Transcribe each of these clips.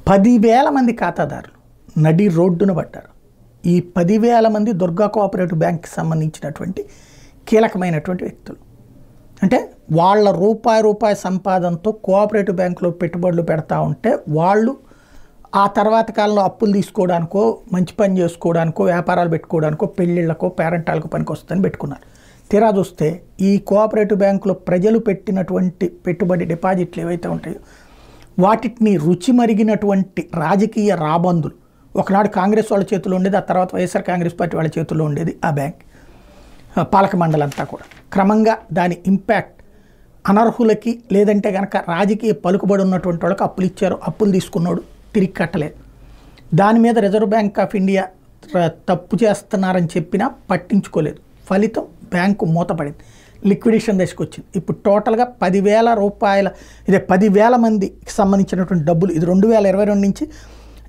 10,000 మంది ఖాతాదారులు నడి రోడ్డున పడ్డారు. ఈ 10,000 మంది దుర్గా కోఆపరేటివ్ బ్యాంక్కి సంబంధించినటువంటి కీలకమైనటువంటి వ్యక్తులు. అంటే వాళ్ళ రూపాయి సంపాదనతో కోఆపరేటివ్ బ్యాంకులో పెట్టుబడులు పెడతా ఉంటే వాళ్ళు ఆ తర్వాత కాలంలో అప్పులు తీసుకోవడానికో, మంచి పని చేసుకోవడానికో, వ్యాపారాలు పెట్టుకోవడానికో, పెళ్ళిళ్ళకో, పేరెంటాలకు పనికి వస్తుందని పెట్టుకున్నారు. తీరా చూస్తే ఈ కోఆపరేటివ్ బ్యాంకులో ప్రజలు పెట్టినటువంటి పెట్టుబడి డిపాజిట్లు ఏవైతే ఉంటాయో వాటిని రుచి మరిగినటువంటి రాజకీయ రాబందులు. ఒకనాడు కాంగ్రెస్ వాళ్ళ చేతిలో ఉండేది, ఆ తర్వాత వైఎస్ఆర్ కాంగ్రెస్ పార్టీ వాళ్ళ చేతుల్లో ఉండేది ఆ బ్యాంక్ పాలక మండలి అంతా కూడా. క్రమంగా దాని ఇంపాక్ట్ అనర్హులకి, లేదంటే కనుక రాజకీయ పలుకుబడి ఉన్నటువంటి వాళ్ళకి అప్పులు ఇచ్చారు, అప్పులు తీసుకున్నాడు తిరిగి కట్టలేదు. దాని మీద రిజర్వ్ బ్యాంక్ ఆఫ్ ఇండియా తప్పు చేస్తున్నారని చెప్పినా పట్టించుకోలేదు. ఫలితం బ్యాంకు మూతపడింది, లిక్విడేషన్ దశకు వచ్చింది. ఇప్పుడు టోటల్గా 10,000 రూపాయల, ఇదే 10,000 మందికి సంబంధించినటువంటి డబ్బులు ఇది 2022 నుంచి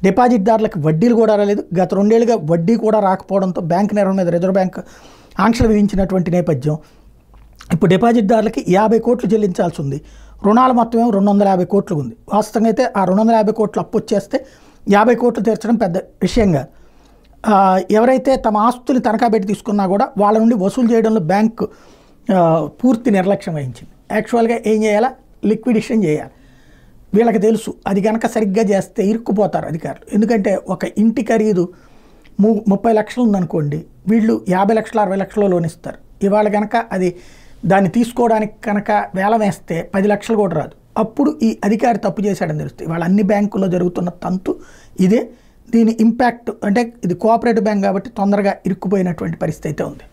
డిపాజిట్దారులకు వడ్డీలు కూడా రాలేదు. గత 2 ఏళ్ళుగా వడ్డీ కూడా రాకపోవడంతో బ్యాంక్ నిర్వహణ మీద రిజర్వ్ బ్యాంక్ ఆంక్షలు విధించినటువంటి నేపథ్యం. ఇప్పుడు డిపాజిట్దారులకి 50 కోట్లు చెల్లించాల్సి ఉంది. రుణాల మొత్తం ఏమో 250 కోట్లు ఉంది. వాస్తవంగా అయితే ఆ 250 కోట్లు అప్పు వచ్చేస్తే 50 కోట్లు తీర్చడం పెద్ద విషయంగా, ఎవరైతే తమ ఆస్తులు తనఖా పెట్టి తీసుకున్నా కూడా వాళ్ళ నుండి వసూలు చేయడంలో బ్యాంకు పూర్తి నిర్లక్ష్యం వహించింది. యాక్చువల్గా ఏం చేయాలా, లిక్విడేషన్ చేయాలి. వీళ్ళకి తెలుసు అది కనుక సరిగ్గా చేస్తే ఇరుక్కుపోతారు అధికారులు. ఎందుకంటే ఒక ఇంటి ఖరీదు 30 లక్షలు ఉందనుకోండి, వీళ్ళు 50 లక్షలు 60 లక్షలు లోన్ ఇస్తారు. ఇవాళ కనుక అది దాన్ని తీసుకోవడానికి కనుక వేలం వేస్తే 10 లక్షలు కూడా రాదు. అప్పుడు ఈ అధికారి తప్పు చేశాడని తెలుస్తుంది. వాళ్ళ అన్ని బ్యాంకుల్లో జరుగుతున్న తంతు ఇదే. దీని ఇంపాక్ట్ అంటే ఇది కోఆపరేటివ్ బ్యాంక్ కాబట్టి తొందరగా ఇరుక్కుపోయినటువంటి పరిస్థితి అయితే ఉంది.